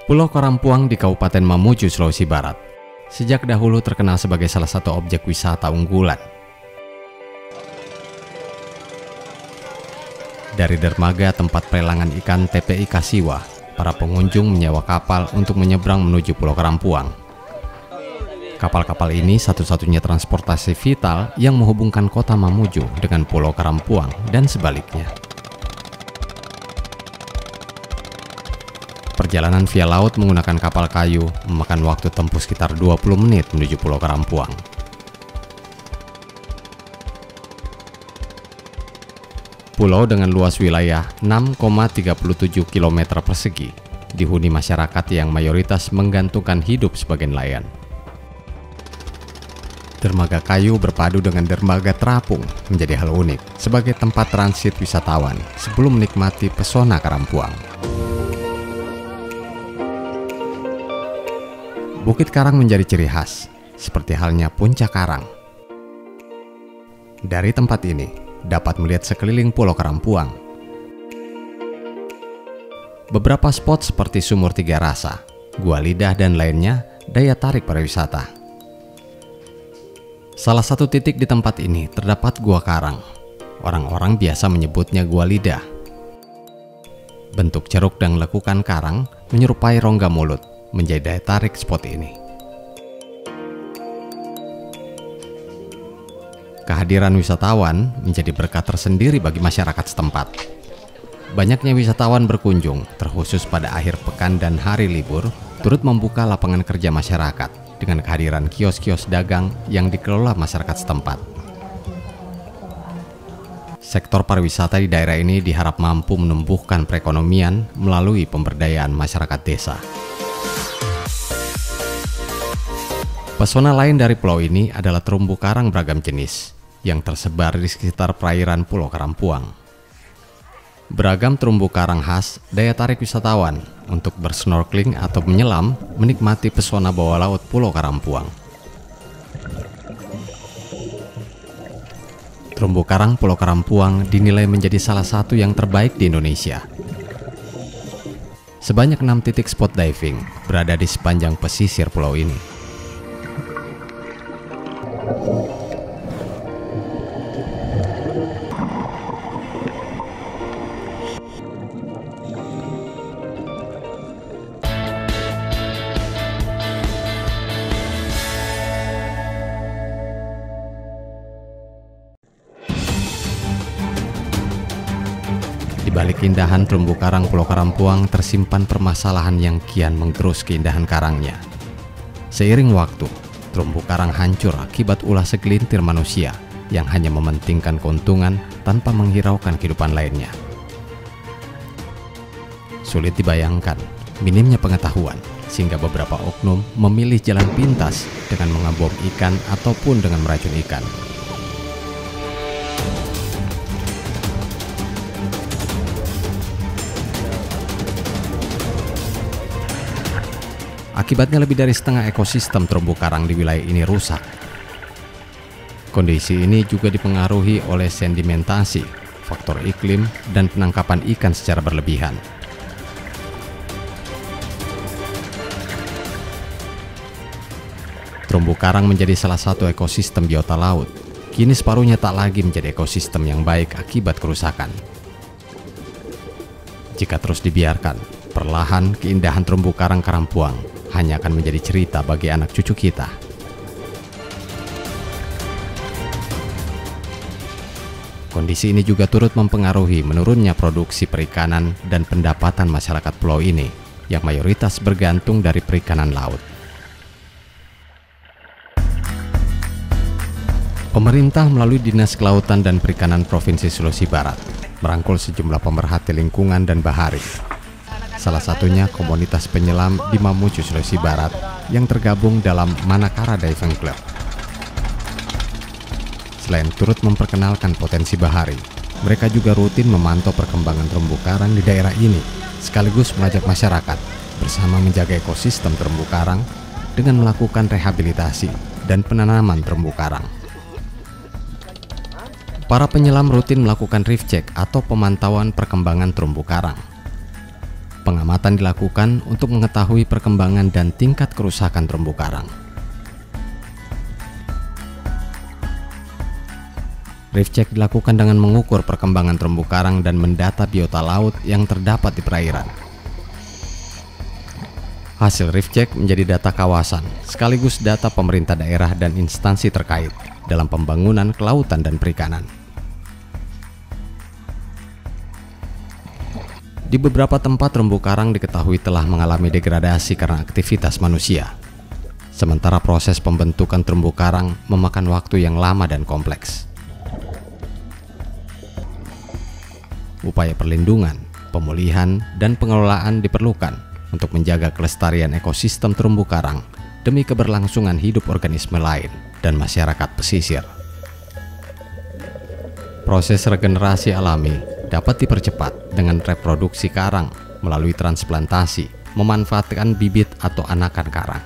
Pulau Karampuang di Kabupaten Mamuju, Sulawesi Barat, sejak dahulu terkenal sebagai salah satu objek wisata unggulan. Dari dermaga tempat pelelangan ikan TPI Kasiwa, para pengunjung menyewa kapal untuk menyeberang menuju Pulau Karampuang. Kapal-kapal ini satu-satunya transportasi vital yang menghubungkan kota Mamuju dengan Pulau Karampuang dan sebaliknya. Perjalanan via laut menggunakan kapal kayu memakan waktu tempuh sekitar 20 menit menuju Pulau Karampuang. Pulau dengan luas wilayah 6,37 km persegi dihuni masyarakat yang mayoritas menggantungkan hidup sebagai nelayan. Dermaga kayu berpadu dengan dermaga terapung menjadi hal unik sebagai tempat transit wisatawan sebelum menikmati pesona Karampuang. Bukit Karang menjadi ciri khas, seperti halnya Puncak Karang. Dari tempat ini, dapat melihat sekeliling Pulau Karampuang. Beberapa spot seperti Sumur Tiga Rasa, Gua Lidah, dan lainnya daya tarik pariwisata. Salah satu titik di tempat ini terdapat Gua Karang. Orang-orang biasa menyebutnya Gua Lidah. Bentuk ceruk dan lekukan karang menyerupai rongga mulut, menjadi daya tarik spot ini. Kehadiran wisatawan menjadi berkat tersendiri bagi masyarakat setempat. Banyaknya wisatawan berkunjung, terkhusus pada akhir pekan dan hari libur, turut membuka lapangan kerja masyarakat dengan kehadiran kios-kios dagang yang dikelola masyarakat setempat. Sektor pariwisata di daerah ini diharap mampu menumbuhkan perekonomian melalui pemberdayaan masyarakat desa. Pesona lain dari pulau ini adalah terumbu karang beragam jenis yang tersebar di sekitar perairan Pulau Karampuang. Beragam terumbu karang khas daya tarik wisatawan untuk bersnorkeling atau menyelam menikmati pesona bawah laut Pulau Karampuang. Terumbu karang Pulau Karampuang dinilai menjadi salah satu yang terbaik di Indonesia. Sebanyak 6 titik spot diving berada di sepanjang pesisir pulau ini. Di balik keindahan terumbu karang Pulau Karampuang tersimpan permasalahan yang kian menggerus keindahan karangnya. Seiring waktu, terumbu karang hancur akibat ulah segelintir manusia yang hanya mementingkan keuntungan tanpa menghiraukan kehidupan lainnya. Sulit dibayangkan minimnya pengetahuan sehingga beberapa oknum memilih jalan pintas dengan mengebom ikan ataupun dengan meracun ikan. Akibatnya lebih dari setengah ekosistem terumbu karang di wilayah ini rusak. Kondisi ini juga dipengaruhi oleh sedimentasi, faktor iklim, dan penangkapan ikan secara berlebihan. Terumbu karang menjadi salah satu ekosistem biota laut. Kini separuhnya tak lagi menjadi ekosistem yang baik akibat kerusakan. Jika terus dibiarkan, perlahan keindahan terumbu karang Karampuang hanya akan menjadi cerita bagi anak cucu kita. Kondisi ini juga turut mempengaruhi menurunnya produksi perikanan dan pendapatan masyarakat pulau ini yang mayoritas bergantung dari perikanan laut. Pemerintah melalui Dinas Kelautan dan Perikanan Provinsi Sulawesi Barat merangkul sejumlah pemerhati lingkungan dan bahari. Salah satunya komunitas penyelam di Mamuju, Sulawesi Barat yang tergabung dalam Manakara Diving Club. Selain turut memperkenalkan potensi bahari, mereka juga rutin memantau perkembangan terumbu karang di daerah ini, sekaligus mengajak masyarakat bersama menjaga ekosistem terumbu karang dengan melakukan rehabilitasi dan penanaman terumbu karang. Para penyelam rutin melakukan reef check atau pemantauan perkembangan terumbu karang. Pengamatan dilakukan untuk mengetahui perkembangan dan tingkat kerusakan terumbu karang. Reef check dilakukan dengan mengukur perkembangan terumbu karang dan mendata biota laut yang terdapat di perairan. Hasil reef check menjadi data kawasan, sekaligus data pemerintah daerah dan instansi terkait dalam pembangunan kelautan dan perikanan. Di beberapa tempat terumbu karang diketahui telah mengalami degradasi karena aktivitas manusia. Sementara proses pembentukan terumbu karang memakan waktu yang lama dan kompleks. Upaya perlindungan, pemulihan, dan pengelolaan diperlukan untuk menjaga kelestarian ekosistem terumbu karang demi keberlangsungan hidup organisme lain dan masyarakat pesisir. Proses regenerasi alami dapat dipercepat dengan reproduksi karang melalui transplantasi, memanfaatkan bibit atau anakan karang.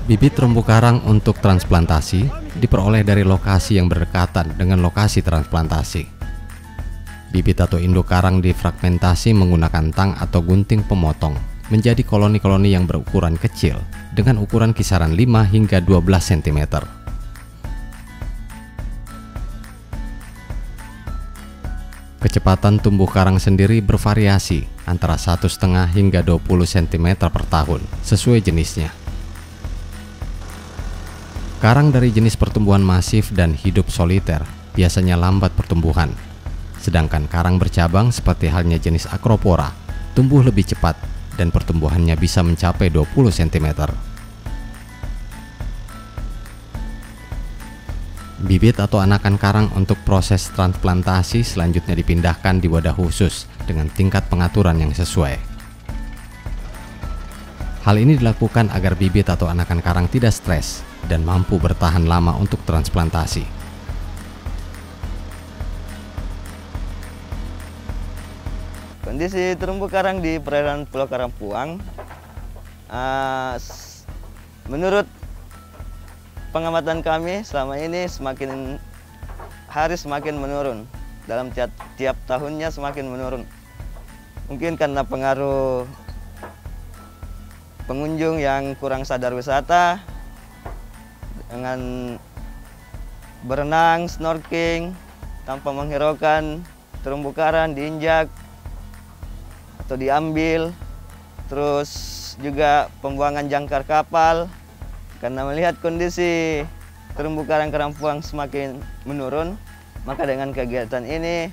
Bibit terumbu karang untuk transplantasi diperoleh dari lokasi yang berdekatan dengan lokasi transplantasi. Bibit atau induk karang difragmentasi menggunakan tang atau gunting pemotong menjadi koloni-koloni yang berukuran kecil dengan ukuran kisaran 5 hingga 12 cm. Kecepatan tumbuh karang sendiri bervariasi antara 1,5 hingga 20 cm per tahun sesuai jenisnya. Karang dari jenis pertumbuhan masif dan hidup soliter biasanya lambat pertumbuhan, sedangkan karang bercabang seperti halnya jenis Acropora tumbuh lebih cepat dan pertumbuhannya bisa mencapai 20 cm. Bibit atau anakan karang untuk proses transplantasi selanjutnya dipindahkan di wadah khusus dengan tingkat pengaturan yang sesuai. Hal ini dilakukan agar bibit atau anakan karang tidak stres dan mampu bertahan lama untuk transplantasi. Kondisi terumbu karang di perairan Pulau Karampuang, menurut pengamatan kami selama ini semakin hari semakin menurun. Dalam tiap tahunnya semakin menurun. Mungkin karena pengaruh pengunjung yang kurang sadar wisata, dengan berenang, snorkeling, tanpa menghiraukan terumbu karang diinjak atau diambil. Terus juga pembuangan jangkar kapal. Karena melihat kondisi terumbu karang Karampuang semakin menurun, maka dengan kegiatan ini,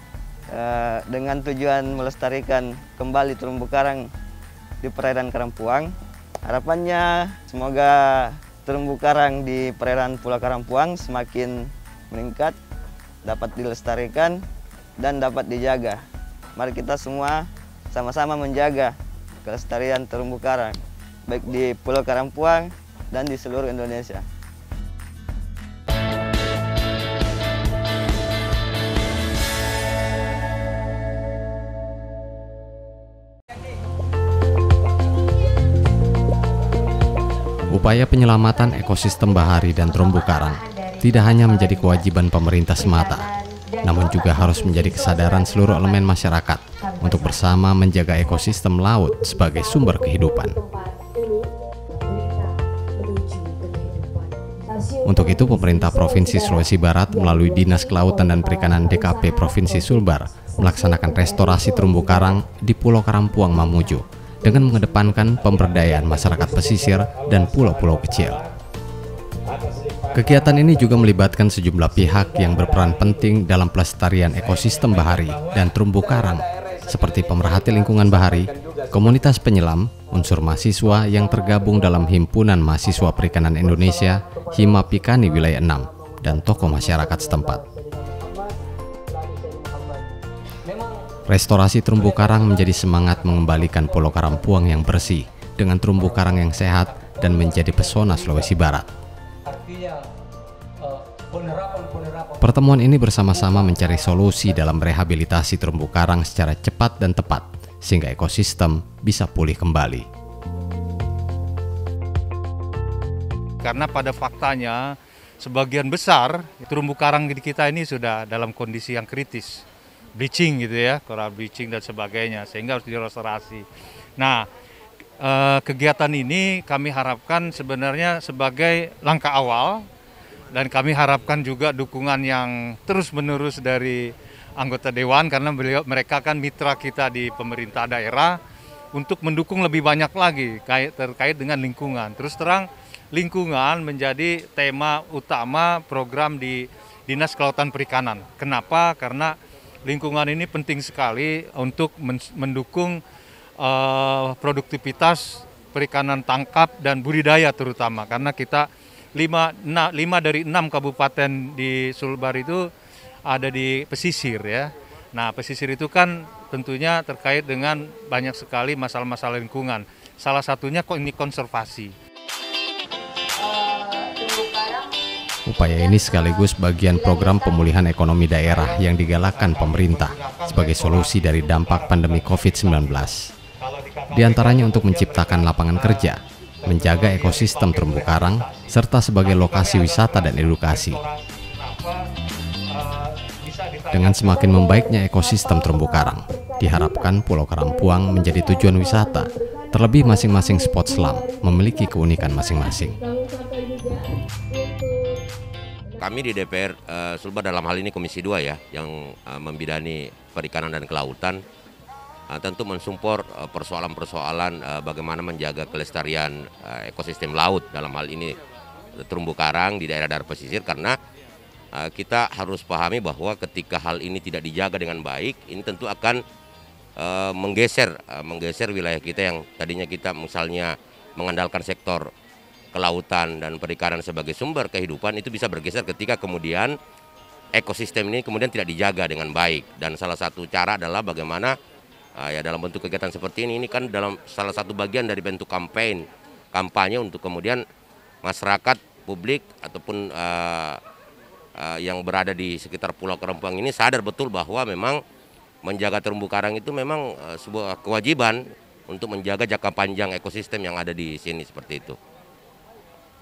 dengan tujuan melestarikan kembali terumbu karang di perairan Karampuang, harapannya semoga terumbu karang di perairan Pulau Karampuang semakin meningkat, dapat dilestarikan dan dapat dijaga. Mari kita semua sama-sama menjaga kelestarian terumbu karang, baik di Pulau Karampuang dan di seluruh Indonesia. Upaya penyelamatan ekosistem bahari dan terumbu karang tidak hanya menjadi kewajiban pemerintah semata, namun juga harus menjadi kesadaran seluruh elemen masyarakat untuk bersama menjaga ekosistem laut sebagai sumber kehidupan. Untuk itu, pemerintah Provinsi Sulawesi Barat melalui Dinas Kelautan dan Perikanan DKP Provinsi Sulbar melaksanakan restorasi terumbu karang di Pulau Karampuang Mamuju dengan mengedepankan pemberdayaan masyarakat pesisir dan pulau-pulau kecil. Kegiatan ini juga melibatkan sejumlah pihak yang berperan penting dalam pelestarian ekosistem bahari dan terumbu karang, seperti pemerhati lingkungan bahari, komunitas penyelam, unsur mahasiswa yang tergabung dalam Himpunan Mahasiswa Perikanan Indonesia, Hima Pikani Wilayah 6, dan tokoh masyarakat setempat. Restorasi terumbu karang menjadi semangat mengembalikan Pulau Karampuang yang bersih dengan terumbu karang yang sehat dan menjadi pesona Sulawesi Barat. Pertemuan ini bersama-sama mencari solusi dalam rehabilitasi terumbu karang secara cepat dan tepat, sehingga ekosistem bisa pulih kembali. Karena pada faktanya, sebagian besar terumbu karang di kita ini sudah dalam kondisi yang kritis. bleaching gitu ya, coral bleaching dan sebagainya, sehingga harus direstorasi. Nah, kegiatan ini kami harapkan sebenarnya sebagai langkah awal, dan kami harapkan juga dukungan yang terus-menerus dari anggota dewan, karena mereka kan mitra kita di pemerintah daerah, untuk mendukung lebih banyak lagi terkait dengan lingkungan. Terus terang, lingkungan menjadi tema utama program di Dinas Kelautan Perikanan. Kenapa? Karena lingkungan ini penting sekali untuk mendukung produktivitas perikanan tangkap dan budidaya terutama. Karena kita 5 dari 6 kabupaten di Sulbar itu ada di pesisir ya. Nah, pesisir itu kan tentunya terkait dengan banyak sekali masalah-masalah lingkungan. Salah satunya ini konservasi. Upaya ini sekaligus bagian program pemulihan ekonomi daerah yang digalakkan pemerintah sebagai solusi dari dampak pandemi COVID-19. Di antaranya untuk menciptakan lapangan kerja, menjaga ekosistem terumbu karang, serta sebagai lokasi wisata dan edukasi. Dengan semakin membaiknya ekosistem terumbu karang, diharapkan Pulau Karampuang menjadi tujuan wisata, terlebih masing-masing spot selam memiliki keunikan masing-masing. Kami di DPR Sulbar dalam hal ini Komisi 2 ya, yang membidani perikanan dan kelautan, tentu mensupport persoalan-persoalan bagaimana menjaga kelestarian ekosistem laut, dalam hal ini terumbu karang di daerah-daerah pesisir, karena kita harus pahami bahwa ketika hal ini tidak dijaga dengan baik, ini tentu akan menggeser wilayah kita yang tadinya kita misalnya mengandalkan sektor kelautan dan perikanan sebagai sumber kehidupan, itu bisa bergeser ketika kemudian ekosistem ini kemudian tidak dijaga dengan baik. Dan salah satu cara adalah bagaimana ya dalam bentuk kegiatan seperti ini kan dalam salah satu bagian dari bentuk kampanye untuk kemudian masyarakat, publik ataupun yang berada di sekitar Pulau Karampuang ini sadar betul bahwa memang menjaga terumbu karang itu memang sebuah kewajiban untuk menjaga jangka panjang ekosistem yang ada di sini, seperti itu.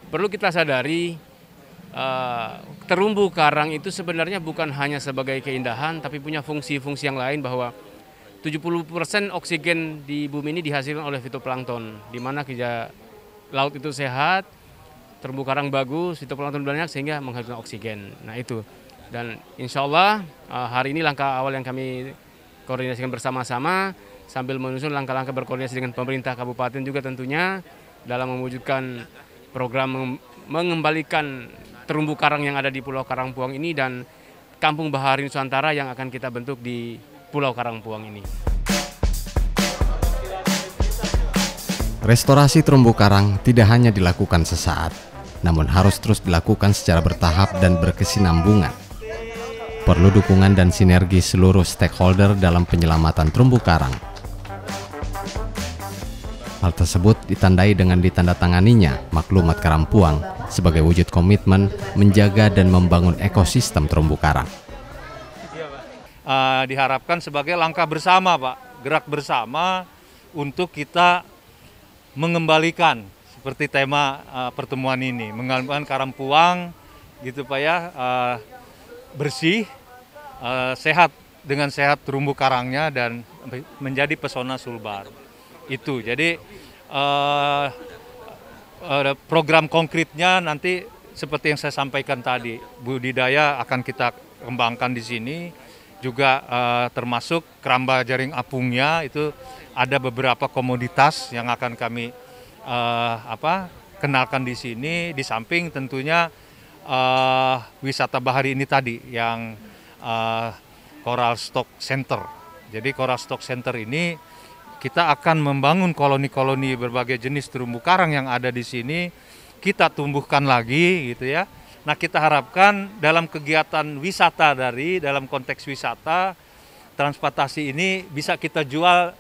Perlu kita sadari terumbu karang itu sebenarnya bukan hanya sebagai keindahan, tapi punya fungsi-fungsi yang lain, bahwa 70% oksigen di bumi ini dihasilkan oleh fitoplankton, di mana kerja laut itu sehat, terumbu karang bagus, fitoplankton banyak sehingga menghasilkan oksigen. Nah itu, dan insya Allah hari ini langkah awal yang kami koordinasikan bersama-sama sambil menyusun langkah-langkah berkoordinasi dengan pemerintah kabupaten juga tentunya dalam mewujudkan program mengembalikan terumbu karang yang ada di Pulau Karampuang ini dan Kampung Bahari Nusantara yang akan kita bentuk di Pulau Karampuang ini. Restorasi terumbu karang tidak hanya dilakukan sesaat, namun harus terus dilakukan secara bertahap dan berkesinambungan. Perlu dukungan dan sinergi seluruh stakeholder dalam penyelamatan terumbu karang. Hal tersebut ditandai dengan ditandatanganinya Maklumat Karampuang sebagai wujud komitmen menjaga dan membangun ekosistem terumbu karang. Diharapkan sebagai langkah bersama, Pak, gerak bersama untuk kita mengembalikan seperti tema pertemuan ini, mengembalikan Karampuang gitu Pak ya, bersih, sehat, dengan sehat terumbu karangnya dan menjadi pesona Sulbar. Itu jadi program konkretnya nanti seperti yang saya sampaikan tadi, budidaya akan kita kembangkan di sini, juga termasuk keramba jaring apungnya itu ada beberapa komoditas yang akan kami kenalkan di sini, di samping tentunya wisata bahari ini tadi yang Coral Stock Center. Jadi Coral Stock Center ini kita akan membangun koloni-koloni berbagai jenis terumbu karang yang ada di sini, kita tumbuhkan lagi gitu ya. Nah, kita harapkan dalam kegiatan wisata dalam konteks wisata, transportasi ini bisa kita jual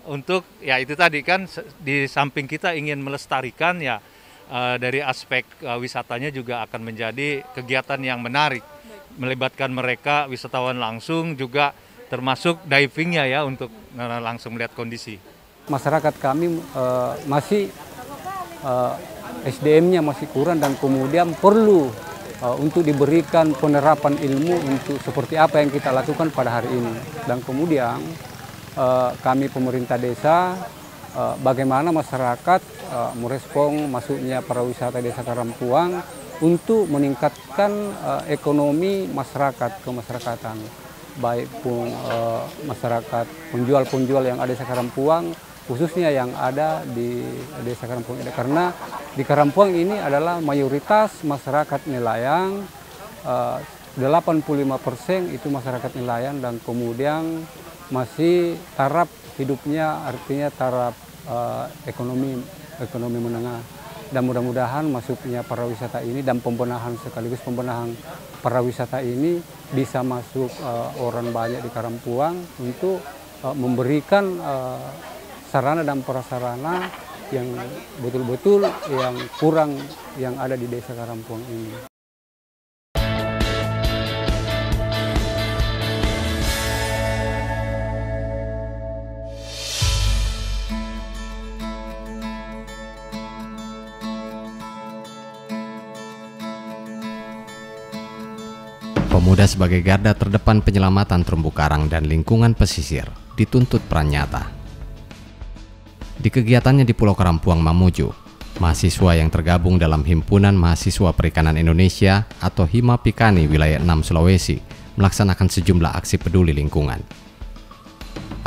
untuk ya itu tadi kan, di samping kita ingin melestarikan ya, dari aspek wisatanya juga akan menjadi kegiatan yang menarik, melibatkan mereka wisatawan langsung, juga termasuk divingnya ya untuk langsung melihat kondisi. Masyarakat kami masih SDM-nya masih kurang dan kemudian perlu untuk diberikan penerapan ilmu untuk seperti apa yang kita lakukan pada hari ini. Dan kemudian kami pemerintah desa, bagaimana masyarakat merespon masuknya pariwisata Desa Karampuang untuk meningkatkan ekonomi masyarakat kemasyarakatan, baik pun masyarakat penjual-penjual yang ada di Desa Karampuang, khususnya yang ada di Desa Karampuang ini, karena di Karampuang ini adalah mayoritas masyarakat nelayan, 85% itu masyarakat nelayan, dan kemudian masih taraf hidupnya, artinya taraf ekonomi menengah. Dan mudah-mudahan masuknya pariwisata ini dan pembenahan sekaligus pembenahan pariwisata ini bisa masuk orang banyak di Karampuang untuk memberikan sarana dan prasarana yang betul-betul yang kurang yang ada di Desa Karampuang ini. Pemuda sebagai garda terdepan penyelamatan terumbu karang dan lingkungan pesisir dituntut peran nyata. Di kegiatannya di Pulau Karampuang, Mamuju, mahasiswa yang tergabung dalam Himpunan Mahasiswa Perikanan Indonesia atau Himapikani Wilayah 6 Sulawesi melaksanakan sejumlah aksi peduli lingkungan.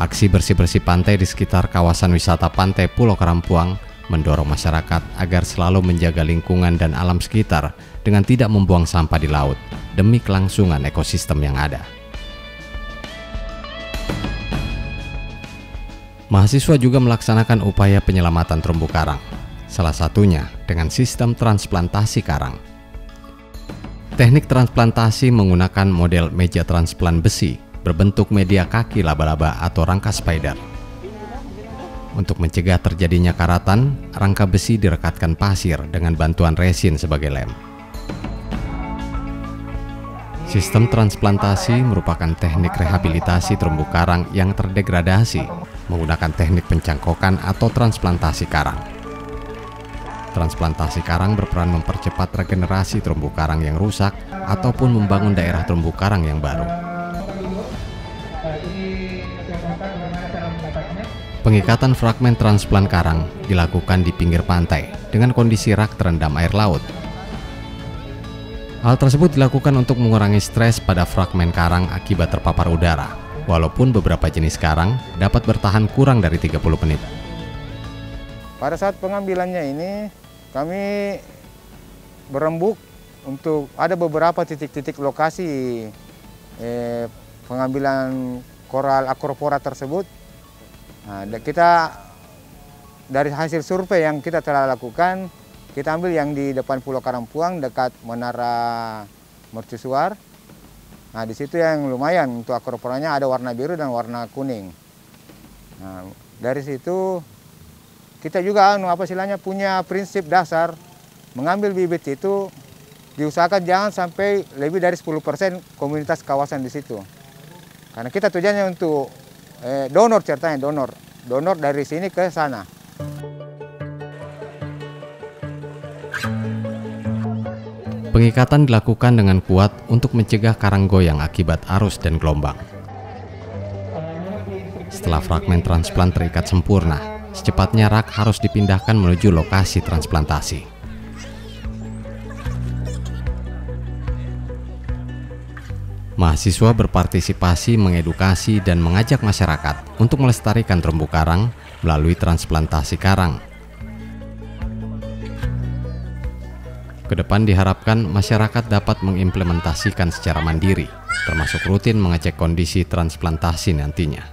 Aksi bersih-bersih pantai di sekitar kawasan wisata pantai Pulau Karampuang mendorong masyarakat agar selalu menjaga lingkungan dan alam sekitar dengan tidak membuang sampah di laut demi kelangsungan ekosistem yang ada. Mahasiswa juga melaksanakan upaya penyelamatan terumbu karang, salah satunya dengan sistem transplantasi karang. Teknik transplantasi menggunakan model meja transplant besi berbentuk media kaki laba-laba atau rangka spider. Untuk mencegah terjadinya karatan, rangka besi direkatkan pasir dengan bantuan resin sebagai lem. Sistem transplantasi merupakan teknik rehabilitasi terumbu karang yang terdegradasi menggunakan teknik pencangkokan atau transplantasi karang. Transplantasi karang berperan mempercepat regenerasi terumbu karang yang rusak ataupun membangun daerah terumbu karang yang baru. Pengikatan fragmen transplant karang dilakukan di pinggir pantai dengan kondisi rak terendam air laut. Hal tersebut dilakukan untuk mengurangi stres pada fragmen karang akibat terpapar udara, walaupun beberapa jenis karang dapat bertahan kurang dari 30 menit. Pada saat pengambilannya ini, kami berembuk untuk ada beberapa titik-titik lokasi pengambilan koral acropora tersebut. Nah, kita dari hasil survei yang kita telah lakukan, kita ambil yang di depan Pulau Karampuang dekat Menara Mercusuar. Nah, di situ yang lumayan untuk acroporanya ada warna biru dan warna kuning. Nah, dari situ kita juga punya prinsip dasar mengambil bibit itu diusahakan jangan sampai lebih dari 10% komunitas kawasan di situ. Karena kita tujuannya untuk donor ceritanya, donor dari sini ke sana. Pengikatan dilakukan dengan kuat untuk mencegah karang goyang akibat arus dan gelombang. Setelah fragmen transplant terikat sempurna, secepatnya rak harus dipindahkan menuju lokasi transplantasi. Mahasiswa berpartisipasi mengedukasi dan mengajak masyarakat untuk melestarikan terumbu karang melalui transplantasi karang. Kedepan diharapkan masyarakat dapat mengimplementasikan secara mandiri, termasuk rutin mengecek kondisi transplantasi nantinya.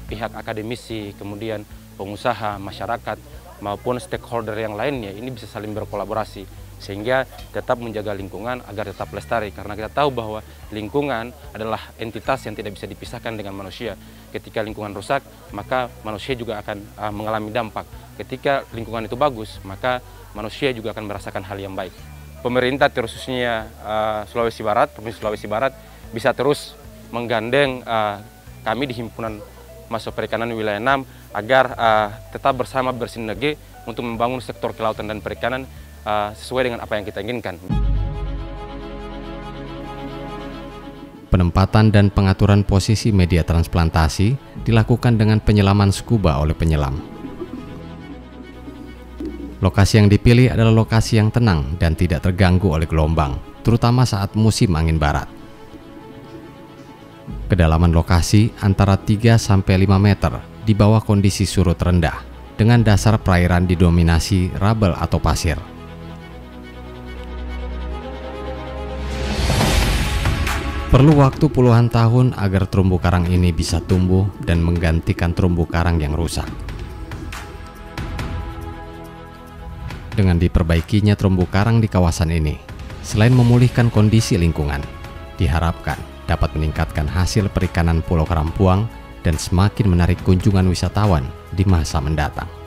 Pihak akademisi, kemudian pengusaha, masyarakat, maupun stakeholder yang lainnya ini bisa saling berkolaborasi sehingga tetap menjaga lingkungan agar tetap lestari, karena kita tahu bahwa lingkungan adalah entitas yang tidak bisa dipisahkan dengan manusia. Ketika lingkungan rusak, maka manusia juga akan mengalami dampak. Ketika lingkungan itu bagus, maka manusia juga akan merasakan hal yang baik. Pemerintah khususnya Sulawesi Barat, Provinsi Sulawesi Barat bisa terus menggandeng kami di Himpunan Mahasiswa Perikanan Wilayah 6 agar tetap bersama bersinergi untuk membangun sektor kelautan dan perikanan sesuai dengan apa yang kita inginkan. Penempatan dan pengaturan posisi media transplantasi dilakukan dengan penyelaman scuba oleh penyelam. Lokasi yang dipilih adalah lokasi yang tenang dan tidak terganggu oleh gelombang, terutama saat musim angin barat. Kedalaman lokasi antara 3-5 meter di bawah kondisi surut rendah, dengan dasar perairan didominasi rabel atau pasir. Perlu waktu puluhan tahun agar terumbu karang ini bisa tumbuh dan menggantikan terumbu karang yang rusak. Dengan diperbaikinya terumbu karang di kawasan ini, selain memulihkan kondisi lingkungan, diharapkan dapat meningkatkan hasil perikanan Pulau Karampuang dan semakin menarik kunjungan wisatawan di masa mendatang.